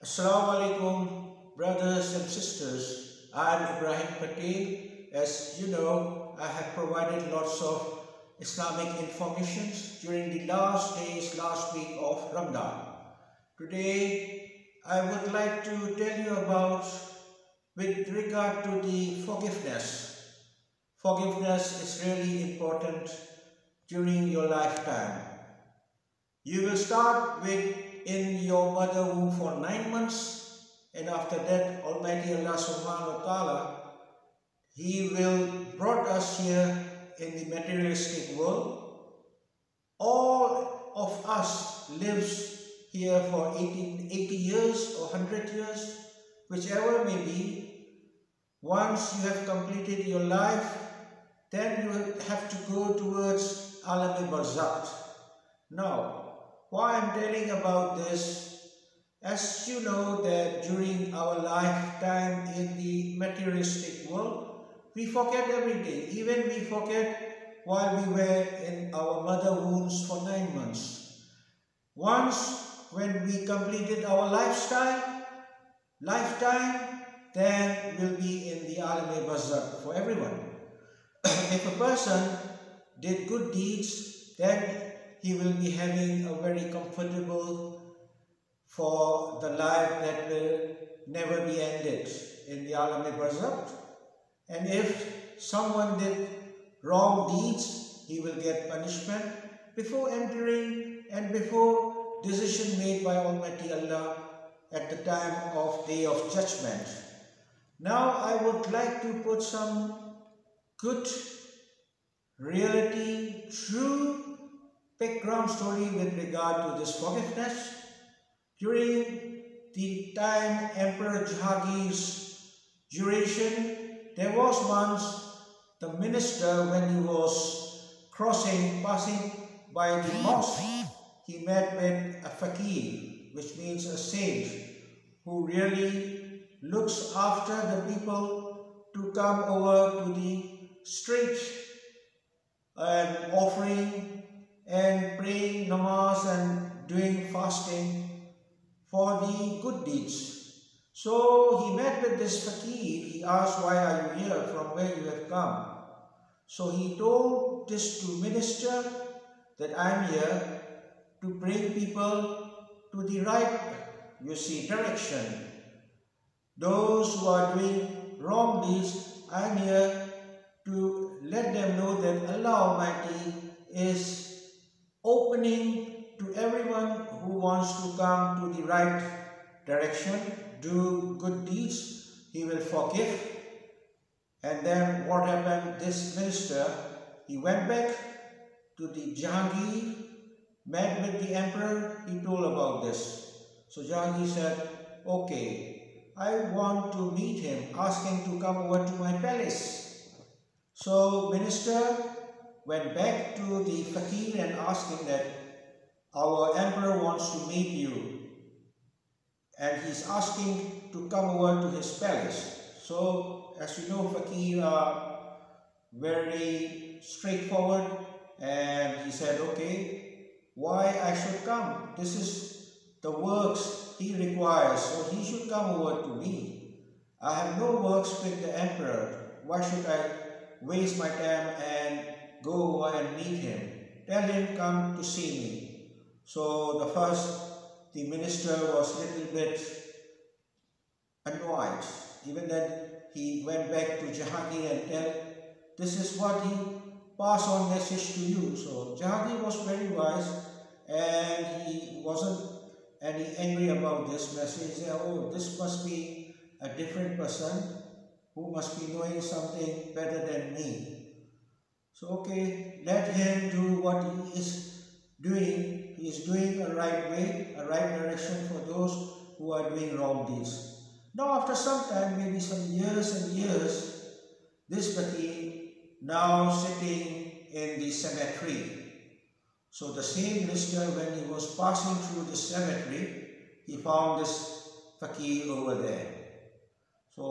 Assalamu alaikum, brothers and sisters. I'm Ebrahim Patail. As you know, I have provided lots of Islamic information during the last week of Ramadan. Today, I would like to tell you about with regard to the forgiveness. Forgiveness is really important during your lifetime. You will start with in your mother womb for 9 months, and after that Almighty Allah SWT, He will brought us here in the materialistic world. All of us lives here for 80 years or 100 years, whichever may be. Once you have completed your life, then you have to go towards Alamay Barzght. Now, why I'm telling about this, as you know that during our lifetime in the materialistic world, we forget everything. Even we forget while we were in our mother wombs for 9 months. Once when we completed our lifetime, then we'll be in the Alamay Barzght for everyone. If a person did good deeds, then he will be having a very comfortable for the life that will never be ended in the Alamay Barzght. And if someone did wrong deeds, he will get punishment before entering and before decision made by Almighty Allah at the time of Day of Judgment. Now I would like to put some good reality, true background story with regard to this forgiveness. During the time Emperor Jahangir's duration, there was once the minister, when he was passing by the mosque, he met with a fakir, which means a sage, who really looks after the people to come over to the street and offering and praying namaz and doing fasting for the good deeds. So he met with this fakir. He asked, "Why are you here? From where you have come?" So he told this to minister that I'm here to bring people to the right, direction. Those who are doing wrong deeds, I'm here to let them know that Allah Almighty is opening to everyone who wants to come to the right direction, do good deeds. He will forgive. And then what happened? This minister, he went back to the Jahangir, met with the emperor, he told about this. So Jahangir said, "Okay, I want to meet him, ask him to come over to my palace." So minister went back to the fakir and asked him that our emperor wants to meet you and he's asking to come over to his palace. So as you know, fakir are very straightforward, and he said, "Okay, why I should come? This is the works he requires, so he should come over to me. I have no works with the emperor. Why should I waste my time and go over and meet him? Tell him come to see me." So the minister was a little bit annoyed. Even that he went back to Jahangir and tell, "This is what he passed on message to you." So Jahangir was very wise, and he wasn't any angry about this message. He said, "Oh, this must be a different person who must be knowing something better than me. So okay, let him do what he is doing. He is doing a right way, a right direction for those who are doing wrong deeds." Now after some time, maybe some years and years, this fakir now sitting in the cemetery. So the same minister, when he was passing through the cemetery, he found this fakir over there. So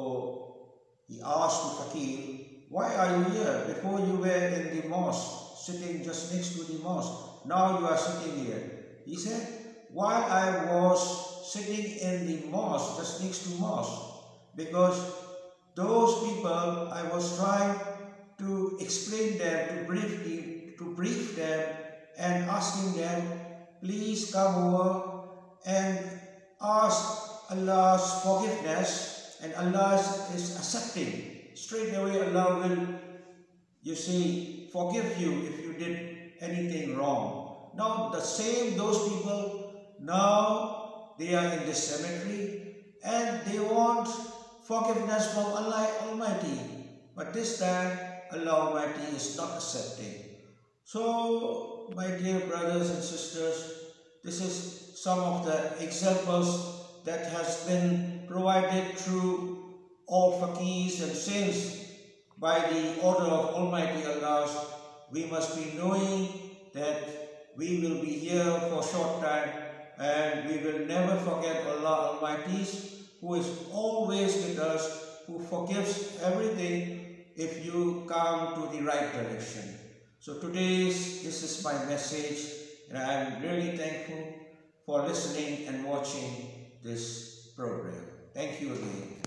he asked the fakir, "Why are you here? Before you were in the mosque, sitting just next to the mosque. Now you are sitting here." He said, "While I was sitting in the mosque, just next to mosque, because those people, I was trying to explain them, to brief them, and asking them, please come over and ask Allah's forgiveness, and Allah is accepting. Straight away Allah will, you see, forgive you if you did anything wrong. Now those people, now they are in the cemetery and they want forgiveness from Allah Almighty. But this time Allah Almighty is not accepting. So my dear brothers and sisters, this is some of the examples that has been provided through all faqirs and saints by the order of Almighty Allah. We must be knowing that we will be here for a short time, and we will never forget Allah Almighty, who is always with us, who forgives everything if you come to the right direction. So this is my message, and I am really thankful for listening and watching this program. Thank you again.